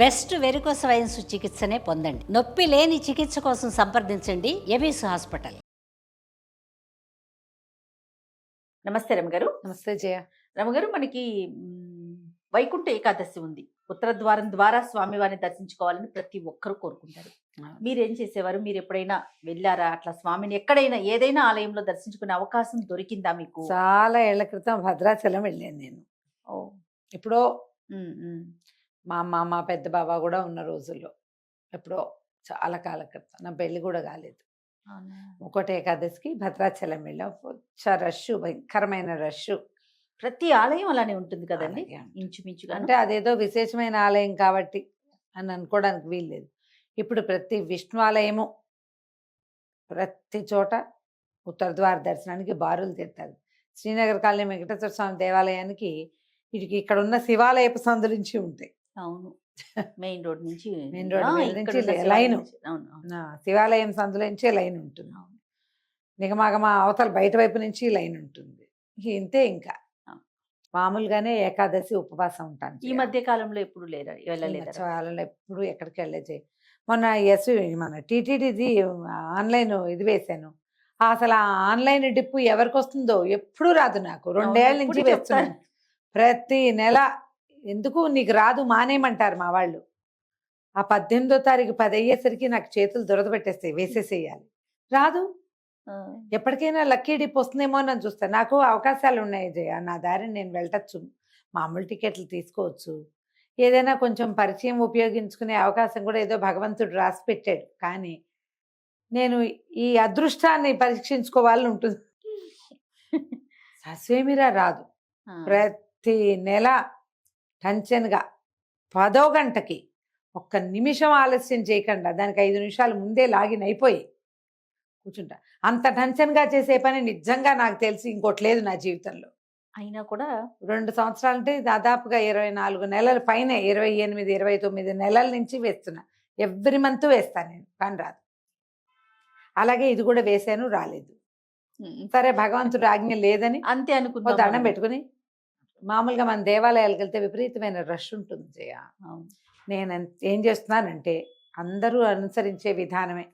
Best varicose veins చికిత్సనే పొందండి. నొప్పి లేని చికిత్స కోసం సంప్రదించండి ఎబిస్ హాస్పిటల్. నమస్తే రమగారు. నమస్తే జయ. రమగారు, మనకి వైకుంఠ ఏకాదశి ఉంది. ఉత్తర ద్వారం ద్వారా స్వామివారిని దర్శించుకోవాలని ప్రతి ఒక్కరూ కోరుకుంటారు. మీరేం చేసేవారు? మీరు ఎప్పుడైనా వెళ్ళారా అట్లా స్వామిని? ఎక్కడైనా ఏదైనా ఆలయంలో దర్శించుకునే అవకాశం దొరికిందా మీకు? చాలా ఏళ్ల క్రితం భద్రాచలం వెళ్ళాను నేను. ఎప్పుడో మా అమ్మ మా పెద్ద బాబా కూడా ఉన్న రోజుల్లో, ఎప్పుడో చాలా కాలం క్రితం. నా పెళ్లి కూడా కాలేదు. ఒకటి ఏకాదశికి భద్రాచలం వెళ్ళాం. రష్, భయంకరమైన రష్. ప్రతి ఆలయం అలానే ఉంటుంది కదండి, ఇంచుమించుగా. అంటే అదేదో విశేషమైన ఆలయం కాబట్టి అని అనుకోవడానికి వీల్లేదు. ఇప్పుడు ప్రతి విష్ణు ఆలయము ప్రతి చోట ఉత్తర ద్వార దర్శనానికి బారులు తీరుతారు. శ్రీనగర్ కాలనీ వెంకటేశ్వర స్వామి దేవాలయానికి ఇక్కడ ఉన్న శివాలయపు సందులించి ఉంటాయి. అవును, మెయిన్ రోడ్ నుంచి లైన్, శివాలయం సందులోంచే లైన్ ఉంటుంది. నిగమాగమ అవతల బయట వైపు నుంచి లైన్ ఉంటుంది. ఇంతే. ఇంకా మామూలుగానే ఏకాదశి ఉపవాసం ఉంటాను. ఈ మధ్య కాలంలో ఎప్పుడు వెళ్ళలేదు. ఎప్పుడు ఎక్కడికి వెళ్ళేది. మొన్న మన టీటీడీది ఆన్లైన్ ఇది వేశాను. అసలు ఆ ఆన్లైన్ డిప్పు ఎవరికి వస్తుందో ఎప్పుడు రాదు. నాకు 2 ఏళ్ళ నుంచి వేస్తున్నాను. ప్రతి నెల ఎందుకు నీకు రాదు మానేయమంటారు మా వాళ్ళు. ఆ 18వ తారీఖు 10 అయ్యేసరికి నాకు చేతులు దురద పెట్టేస్తాయి, వేసేసేయాలి. రాదు. ఎప్పటికైనా లక్కీ డిప్ వస్తుందేమో అని చూస్తాను. నాకు అవకాశాలు ఉన్నాయి జయ, నా దారిని నేను వెళ్ళటచ్చు. మామూలు టికెట్లు తీసుకోవచ్చు. ఏదైనా కొంచెం పరిచయం ఉపయోగించుకునే అవకాశం కూడా ఏదో భగవంతుడు రాసి పెట్టాడు. కానీ నేను ఈ అదృష్టాన్ని పరీక్షించుకోవాలని ఉంటుంది. సస్వేమిరా రాదు. ప్రతి నెల టెన్షన్గా 10వ గంటకి 1 నిమిషం ఆలస్యం చేయకుండా దానికి 5 నిమిషాలు ముందే లాగిన్ అయిపోయి కూర్చుంటా. అంత టెన్షన్గా చేసే పని నిజంగా నాకు తెలిసి ఇంకోటి లేదు నా జీవితంలో. అయినా కూడా 2 సంవత్సరాలు అంటే దాదాపుగా 24 నెలల పైన, 28, 29 నెలల నుంచి వేస్తున్నా. ఎవ్రీ మంత్ వేస్తాను నేను, కానీ రాదు. అలాగే ఇది కూడా వేసాను, రాలేదు. సరే భగవంతుడు ఆజ్ఞ లేదని అంతే అనుకుంటా. దండం పెట్టుకుని మామూలుగా మన దేవాలయాలకు వెళ్తే విపరీతమైన రష్ ఉంటుంది జయ. నేను ఏం చేస్తున్నానంటే అందరూ అనుసరించే విధానమే.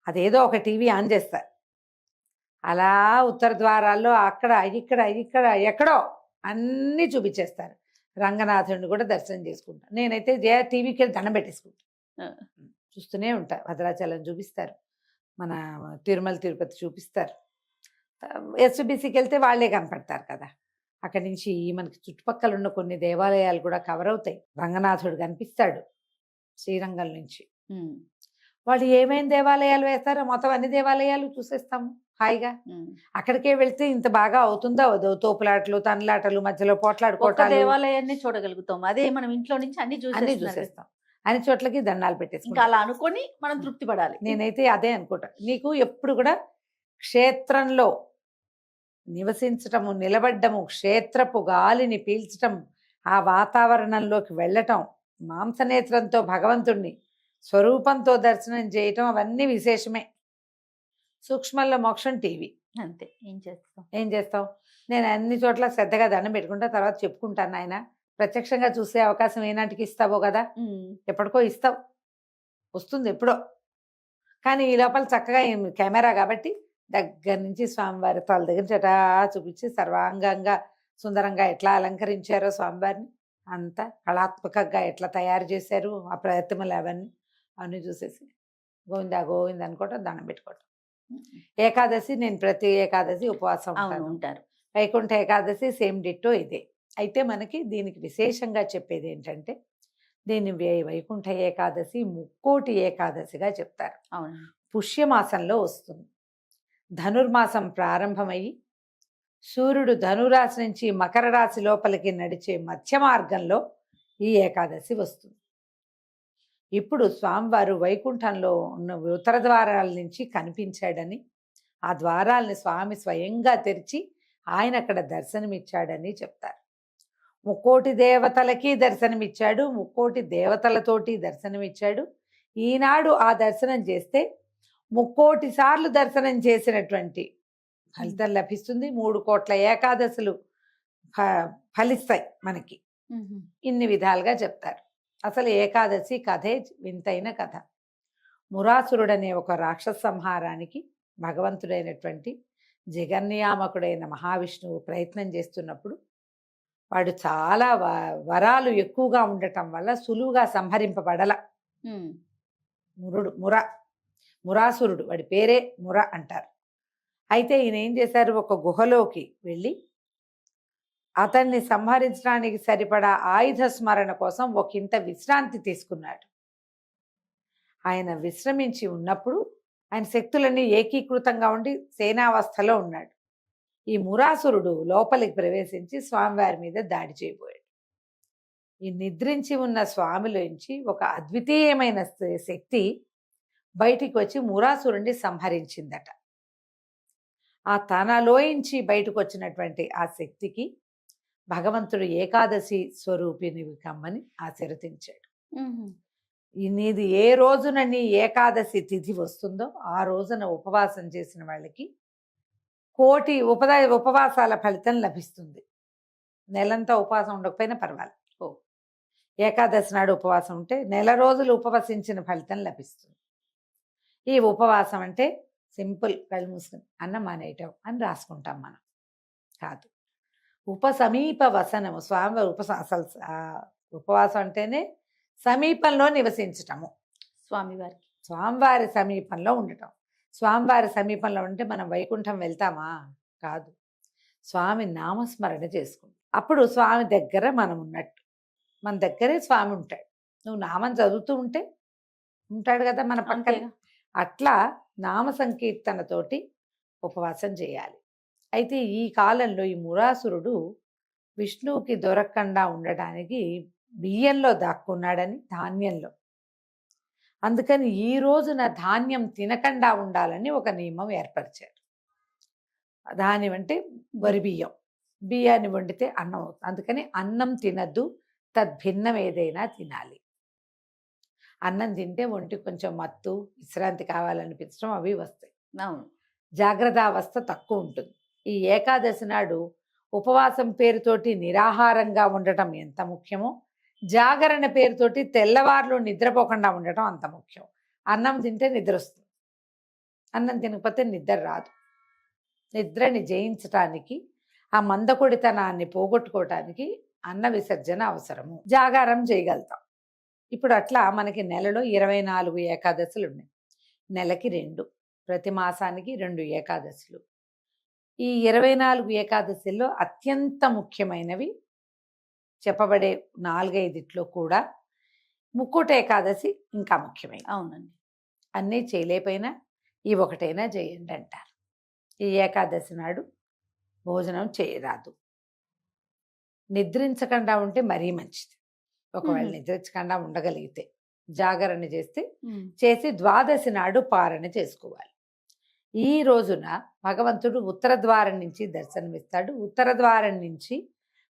అదేదో ఒక టీవీ ఆన్ చేస్తారు, అలా ఉత్తర ద్వారాల్లో అక్కడ ఇక్కడ ఎక్కడో అన్నీ చూపించేస్తారు. రంగనాథుడిని కూడా దర్శనం చేసుకుంటా. నేనైతే జయ టీవీకి వెళ్ళి దండం పెట్టేసుకుంటా, చూస్తూనే ఉంటా. భద్రాచలం చూపిస్తారు, మన తిరుమల తిరుపతి చూపిస్తారు. ఎస్బీసీకి వెళ్తే వాళ్ళే కనపడతారు కదా. అక్కడి నుంచి మనకి చుట్టుపక్కల ఉన్న కొన్ని దేవాలయాలు కూడా కవర్ అవుతాయి. రంగనాథుడు కనిపిస్తాడు శ్రీరంగం నుంచి. వాళ్ళు ఏమేమి దేవాలయాలు వేస్తారో మొత్తం అన్ని దేవాలయాలు చూసేస్తాము హాయిగా. అక్కడికే వెళ్తే ఇంత బాగా అవుతుందా అవదో? తోపులాటలు, తనలాటలు, మధ్యలో పోట్లాడుకోవటాలు. దేవాలయాన్ని చూడగలుగుతాం. అదే మనం ఇంట్లో నుంచి అన్ని చూసేస్తాం. అన్ని చోట్లకి దండాలు పెట్టేస్తాం. అలా అనుకొని మనం తృప్తి పడాలి. నేనైతే అదే అనుకుంటా. నీకు ఎప్పుడు కూడా క్షేత్రంలో నివసించటము, నిలబడ్డము, క్షేత్రపు గాలిని పీల్చటం, ఆ వాతావరణంలోకి వెళ్ళటం, మాంసనేత్రంతో భగవంతుణ్ణి స్వరూపంతో దర్శనం చేయటం, అవన్నీ విశేషమే. సూక్ష్మంలో మోక్షం టీవీ. అంతే. ఏం చేస్తాం? నేను అన్ని చోట్ల శ్రద్ధగా దండం పెట్టుకుంటా, తర్వాత చెప్పుకుంటాను. ఆయన ప్రత్యక్షంగా చూసే అవకాశం ఏనాటికి ఇస్తావో కదా, ఎప్పటికో ఇస్తావు, వస్తుంది ఎప్పుడో. కానీ ఈ లోపల చక్కగా కెమెరా కాబట్టి దగ్గర నుంచి స్వామివారి తల దగ్గర చటా చూపించి సర్వాంగంగా సుందరంగా ఎట్లా అలంకరించారో స్వామివారిని, అంత కళాత్మకంగా ఎట్లా తయారు చేశారు ఆ ప్రతిమలు, అవన్నీ చూసేసి గోవిందా గోవింద అనుకోవటం, దండం పెట్టుకోవటం. ఏకాదశి నేను ప్రతి ఏకాదశి ఉపవాసం ఉంటారు. వైకుంఠ ఏకాదశి సేమ్ డిట్టో ఇదే. అయితే మనకి దీనికి విశేషంగా చెప్పేది ఏంటంటే, దీన్ని వైకుంఠ ఏకాదశి ముక్కోటి ఏకాదశిగా చెప్తారు. పుష్యమాసంలో వస్తుంది. ధనుర్మాసం ప్రారంభమయ్యి సూర్యుడు ధనురాశి నుంచి మకర రాశి లోపలికి నడిచే మధ్య మార్గంలో ఈ ఏకాదశి వస్తుంది. ఇప్పుడు స్వామివారు వైకుంఠంలో ఉన్న ఉత్తర ద్వారాల నుంచి కనిపించాడని, ఆ ద్వారాలని స్వామి స్వయంగా తెరిచి ఆయన అక్కడ దర్శనమిచ్చాడని చెప్తారు. ముక్కోటి దేవతలకి దర్శనమిచ్చాడు, ముక్కోటి దేవతలతోటి దర్శనమిచ్చాడు. ఈనాడు ఆ దర్శనం చేస్తే 30 సార్లు దర్శనం చేసినటువంటి ఫలితం లభిస్తుంది. 3 కోట్ల ఏకాదశులు ఫలిస్తాయి మనకి. ఇన్ని విధాలుగా చెప్తారు. అసలు ఏకాదశి కథే వింతైన కథ. మురాసురుడనే ఒక రాక్షస సంహారానికి భగవంతుడైనటువంటి జగన్నియామకుడైన మహావిష్ణువు ప్రయత్నం చేస్తున్నప్పుడు వాడు చాలా వరాలు ఎక్కువగా ఉండటం వల్ల సులువుగా సంహరింపబడల. మురాసురుడు, వాడి పేరే ముర అంటారు. అయితే ఈయన ఏం చేశారు, ఒక గుహలోకి వెళ్ళి అతన్ని సంహరించడానికి సరిపడా ఆయుధ స్మరణ కోసం ఒకంత విశ్రాంతి తీసుకున్నాడు. ఆయన విశ్రమించి ఉన్నప్పుడు ఆయన శక్తులన్నీ ఏకీకృతంగా ఉండి సేనావస్థలో ఉన్నాడు. ఈ మురాసురుడు లోపలికి ప్రవేశించి స్వామివారి మీద దాడి చేయబోయాడు. ఈ నిద్రించి ఉన్న స్వామిలోంచి ఒక అద్వితీయమైన శక్తి బయటికి వచ్చి మురాసురుడిని సంహరించిందట. ఆ తనలోంచి బయటకు వచ్చినటువంటి ఆ శక్తికి భగవంతుడు ఏకాదశి స్వరూపిణి కమ్మని ఆశీర్వదించాడు. నీది ఏ రోజున నీ ఏకాదశి తిథి వస్తుందో ఆ రోజున ఉపవాసం చేసిన వాళ్ళకి 1,000,000 ఉపవాసాల ఫలితం లభిస్తుంది. నెలంతా ఉపవాసం ఉండకపోయినా పర్వాలేదు. ఏకాదశి నాడు ఉపవాసం ఉంటే నెల రోజులు ఉపవసించిన ఫలితం లభిస్తుంది. ఈ ఉపవాసం అంటే సింపుల్, కళ్ళు మూసుకుని అన్నం మానేయటం అని రాసుకుంటాం మనం కాదు. ఉపసమీప వసనము. స్వామివారి అసలు ఉపవాసం అంటేనే సమీపంలో నివసించటము. స్వామివారి సమీపంలో ఉండటం. స్వామివారి సమీపంలో ఉంటే మనం వైకుంఠం వెళ్తామా? కాదు. స్వామి నామస్మరణ చేసుకుంటాం. అప్పుడు స్వామి దగ్గర మనం ఉన్నట్టు. మన దగ్గరే స్వామి ఉంటాడు. నువ్వు నామం చదువుతూ ఉంటే ఉంటాడు కదా మన పక్కన. అట్లా నామ సంకీర్తనతోటి ఉపవాసం చేయాలి. అయితే ఈ కాలంలో ఈ మురాసురుడు విష్ణువుకి దొరకకుండా ఉండడానికి బియ్యంలో దాక్కున్నాడని, ధాన్యంలో. అందుకని ఈ రోజున ధాన్యం తినకుండా ఉండాలని ఒక నియమం ఏర్పరిచారు. ధాన్యం అంటే వరి బియ్యం. బియ్యాన్ని వండితే అన్నం అవుతుంది. అందుకని అన్నం తినద్దు, తద్భిన్నం ఏదైనా తినాలి. అన్నం తింటే ఒంటికి కొంచెం మత్తు, విశ్రాంతి కావాలనిపించడం అవి వస్తాయి. జాగ్రత్తావస్థ తక్కువ ఉంటుంది. ఈ ఏకాదశి నాడు ఉపవాసం పేరుతోటి నిరాహారంగా ఉండటం ఎంత ముఖ్యమో, జాగరణ పేరుతోటి తెల్లవారులు నిద్రపోకుండా ఉండటం అంత ముఖ్యం. అన్నం తింటే నిద్ర వస్తుంది, అన్నం తినకపోతే నిద్ర రాదు. నిద్రని జయించటానికి, ఆ మందకొడితనాన్ని పోగొట్టుకోవటానికి అన్న విసర్జన అవసరము. జాగారం చేయగలుగుతాం. ఇప్పుడు అట్లా మనకి నెలలో 24 ఏకాదశులు ఉన్నాయి. నెలకి 2, ప్రతి మాసానికి 2 ఏకాదశులు. ఈ 24 ఏకాదశుల్లో అత్యంత ముఖ్యమైనవి చెప్పబడే 4-5 కూడా ముక్కోట ఏకాదశి ఇంకా ముఖ్యమైనది. అవునండి. అన్నీ చేయలేకపోయినా ఈ ఒకటైనా చేయండి అంటారు. ఈ ఏకాదశి నాడు భోజనం చేయరాదు. నిద్రించకుండా ఉంటే మరీ మంచిది. ఒకవేళ నిద్రించకుండా ఉండగలిగితే జాగరణ చేసి ద్వాదశి నాడు పారణ చేసుకోవాలి. ఈ రోజున భగవంతుడు ఉత్తర ద్వారం నుంచి దర్శనమిస్తాడు. ఉత్తర ద్వారం నుంచి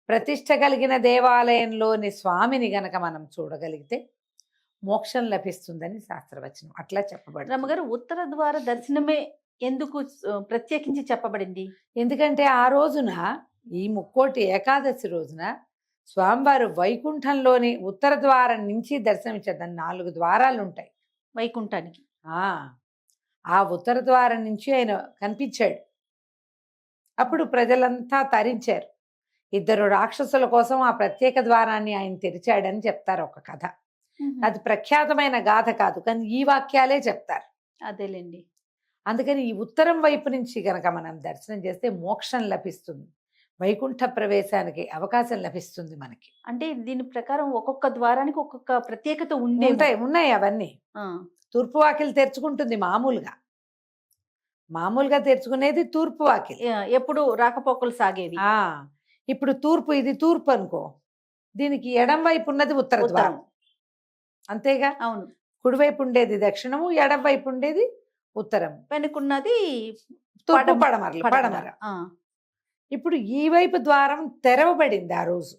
ప్రతిష్ట కలిగిన దేవాలయంలోని స్వామిని గనక మనం చూడగలిగితే మోక్షం లభిస్తుందని శాస్త్రవచనం అట్లా చెప్పబడింది. రమ్మగారు, ఉత్తర ద్వార దర్శనమే ఎందుకు ప్రత్యేకించి చెప్పబడింది? ఎందుకంటే ఆ రోజున, ఈ ముక్కోటి ఏకాదశి రోజున స్వామివారు వైకుంఠంలోని ఉత్తర ద్వారం నుంచి దర్శనమిచ్చారు. 4 ద్వారాలు ఉంటాయి వైకుంఠానికి. ఆ ఉత్తర ద్వారం నుంచి ఆయన కనిపించాడు. అప్పుడు ప్రజలంతా తరించారు. 2 రాక్షసుల కోసం ఆ ప్రత్యేక ద్వారాన్ని ఆయన తెరిచాడని చెప్తారు ఒక కథ. అది ప్రఖ్యాతమైన గాథ కాదు, కానీ ఈ వాక్యాలే చెప్తారు. అదేలేండి. అందుకని ఈ ఉత్తరం వైపు నుంచి గనక మనం దర్శనం చేస్తే మోక్షం లభిస్తుంది, వైకుంఠ ప్రవేశానికి అవకాశం లభిస్తుంది మనకి. అంటే దీని ప్రకారం ఒక్కొక్క ద్వారానికి ఒక్కొక్క ప్రత్యేకత ఉన్నాయి అవన్నీ. తూర్పు వాకిలి తెరుచుకుంటుంది మామూలుగా తెరుచుకునేది తూర్పు వాకిలి, ఎప్పుడు రాకపోకలు సాగేది. ఇప్పుడు ఇది తూర్పు అనుకో, దీనికి ఎడం వైపు ఉన్నది ఉత్తర ద్వారం, అంతేగా. అవును. కుడివైపు ఉండేది దక్షిణము, ఎడం వైపు ఉండేది ఉత్తరం, వెనుకున్నది తూర్పు పడమర. ఇప్పుడు ఈ వైపు ద్వారం తెరవబడింది. ఆ రోజు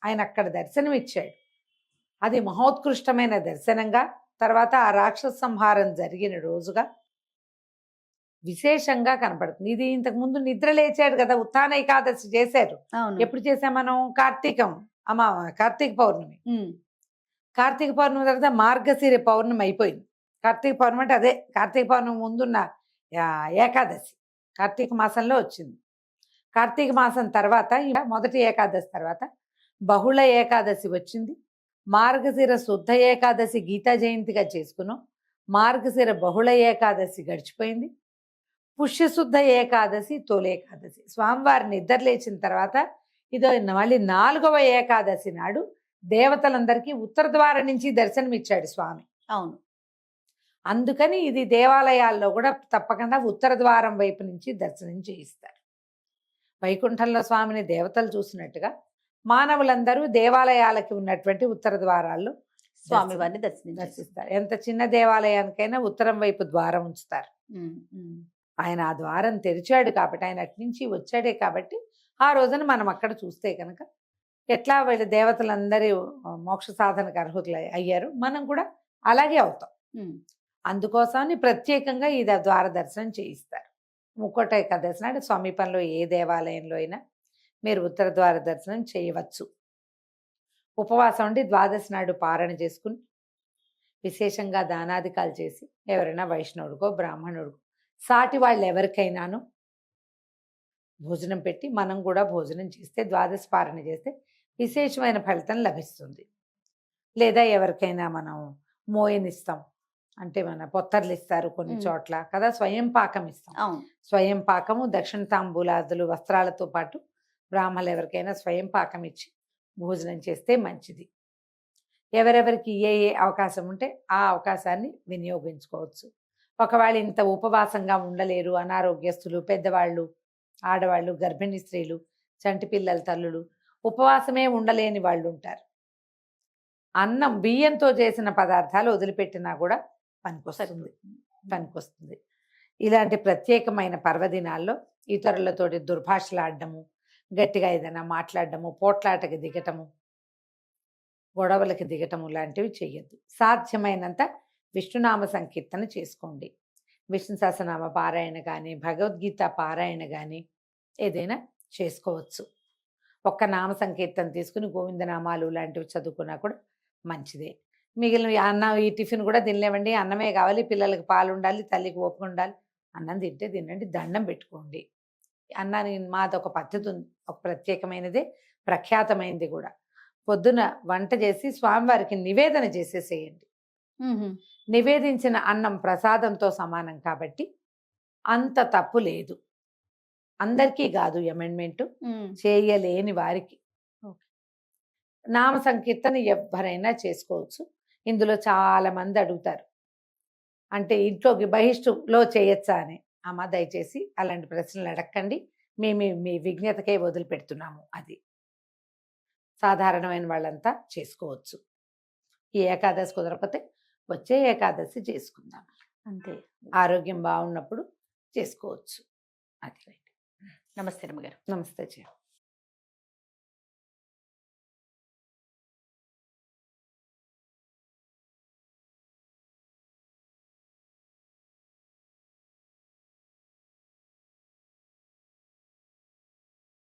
ఆయన అక్కడ దర్శనం ఇచ్చాడు. అది మహోత్కృష్టమైన దర్శనంగా, తర్వాత ఆ రాక్షస సంహారం జరిగిన రోజుగా విశేషంగా కనపడుతుంది. ఇది ఇంతకు ముందు నిద్ర లేచాడు కదా, ఉత్థాన ఏకాదశి చేశారు. ఎప్పుడు చేసాం మనం? కార్తీక పౌర్ణమి. కార్తీక పౌర్ణమి తర్వాత మార్గశిర పౌర్ణమి అయిపోయింది. కార్తీక పౌర్ణమి అంటే అదే కార్తీక పౌర్ణమి ముందున్న ఏకాదశి కార్తీక మాసంలో వచ్చింది. కార్తీక మాసం తర్వాత ఇలా మొదటి ఏకాదశి తర్వాత బహుళ ఏకాదశి వచ్చింది. మార్గశిర శుద్ధ ఏకాదశి గీతా జయంతిగా చేసుకున్నాం. మార్గశిర బహుళ ఏకాదశి గడిచిపోయింది. పుష్యశుద్ధ ఏకాదశి తొలి ఏకాదశి స్వామివారి నిద్ర లేచిన తర్వాత ఇదో మళ్ళీ 4వ ఏకాదశి నాడు దేవతలందరికీ ఉత్తర ద్వారం నుంచి దర్శనమిచ్చాడు స్వామి. అవును. అందుకని ఇది దేవాలయాల్లో కూడా తప్పకుండా ఉత్తర ద్వారం వైపు నుంచి దర్శనం చేయిస్తారు. వైకుంఠంలో స్వామిని దేవతలు చూసినట్టుగా మానవులందరూ దేవాలయాలకి ఉన్నటువంటి ఉత్తర ద్వారాల్లో స్వామివారిని దర్శిస్తారు. ఎంత చిన్న దేవాలయానికైనా ఉత్తరం వైపు ద్వారం ఉంచుతారు. ఆయన ఆ ద్వారం తెరిచాడు కాబట్టి, ఆయన అట్నుంచి వచ్చాడే కాబట్టి ఆ రోజున మనం అక్కడ చూస్తే కనుక ఎట్లా వీళ్ళ దేవతలందరూ మోక్ష సాధనకు అర్హులు అయ్యారు, మనం కూడా అలాగే అవుతాం. అందుకోసమని ప్రత్యేకంగా ఈ ద్వార దర్శనం చేయిస్తారు. ముక్కోట ఏకాదశి నాడు సమీపంలో ఏ దేవాలయంలో అయినా మీరు ఉత్తర ద్వార దర్శనం చేయవచ్చు. ఉపవాసం ఉండి ద్వాదశి నాడు పారణ చేసుకుని విశేషంగా దానాధికాలు చేసి ఎవరైనా వైష్ణవుడికో బ్రాహ్మణుడికో సాటి వాళ్ళు ఎవరికైనాను భోజనం పెట్టి మనం కూడా భోజనం చేస్తే ద్వాదశి పారణ చేస్తే విశేషమైన ఫలితం లభిస్తుంది. లేదా ఎవరికైనా మనం మోయనిస్తాం అంటే మన పొత్తర్లు ఇస్తారు కొన్ని చోట్ల కదా, స్వయం పాకం ఇస్తాం. స్వయం పాకము దక్షిణ తాంబూలాదులు వస్త్రాలతో పాటు బ్రాహ్మణులు ఎవరికైనా స్వయం పాకం ఇచ్చి భోజనం చేస్తే మంచిది. ఎవరెవరికి ఏ ఏ అవకాశం ఉంటే ఆ అవకాశాన్ని వినియోగించుకోవచ్చు. ఒకవేళ ఇంత ఉపవాసంగా ఉండలేరు, అనారోగ్యస్తులు, పెద్దవాళ్ళు, ఆడవాళ్ళు, గర్భిణీ స్త్రీలు, చంటి పిల్లల తల్లులు, ఉపవాసమే ఉండలేని వాళ్ళు ఉంటారు. అన్నం బియ్యంతో చేసిన పదార్థాలు వదిలిపెట్టినా కూడా పనికొస్తుంది. ఇలాంటి ప్రత్యేకమైన పర్వదినాల్లో ఇతరులతోటి దుర్భాషలాడడము, గట్టిగా ఏదైనా మాట్లాడడము, పోట్లాటకి దిగటము, గొడవలకి దిగటము లాంటివి చెయ్యొద్దు. సాధ్యమైనంత విష్ణునామ సంకీర్తన చేసుకోండి. విష్ణు సహస్రనామ పారాయణ కానీ భగవద్గీత పారాయణ కానీ ఏదైనా చేసుకోవచ్చు. ఒక్క నామ సంకీర్తన తీసుకుని గోవిందనామాలు లాంటివి చదువుకున్నా కూడా మంచిదే. మిగిలిన అన్నం ఈ టిఫిన్ కూడా తినలేమండి, అన్నమే కావాలి, పిల్లలకి పాలు ఉండాలి, తల్లికి ఓపిక ఉండాలి, అన్నం తింటే తినండి, దండం పెట్టుకోండి. అన్నాన్ని మాదొక పద్ధతి ఉంది, ఒక ప్రత్యేకమైనదే, ప్రఖ్యాతమైనది కూడా. పొద్దున వంట చేసి స్వామివారికి నివేదన చేసేసేయండి. నివేదించిన అన్నం ప్రసాదంతో సమానం కాబట్టి అంత తప్పు లేదు. అందరికీ కాదు అమెండ్మెంట్, చేయలేని వారికి. నామ సంకీర్తన ఎవరైనా చేసుకోవచ్చు. ఇందులో చాలా మంది అడుగుతారు, అంటే ఇంట్లోకి బహిష్టులో చేయొచ్చా అని. అమ్మ దయచేసి అలాంటి ప్రశ్నలు అడగండి, మేము మీ విజ్ఞతకే వదిలిపెడుతున్నాము. అది సాధారణమైన వాళ్ళంతా చేసుకోవచ్చు. ఈ ఏకాదశి కుదరకపోతే వచ్చే ఏకాదశి చేసుకుందాం అంతే. ఆరోగ్యం బాగున్నప్పుడు చేసుకోవచ్చు. అది రైట్. నమస్తే రమ్మగారు. నమస్తే.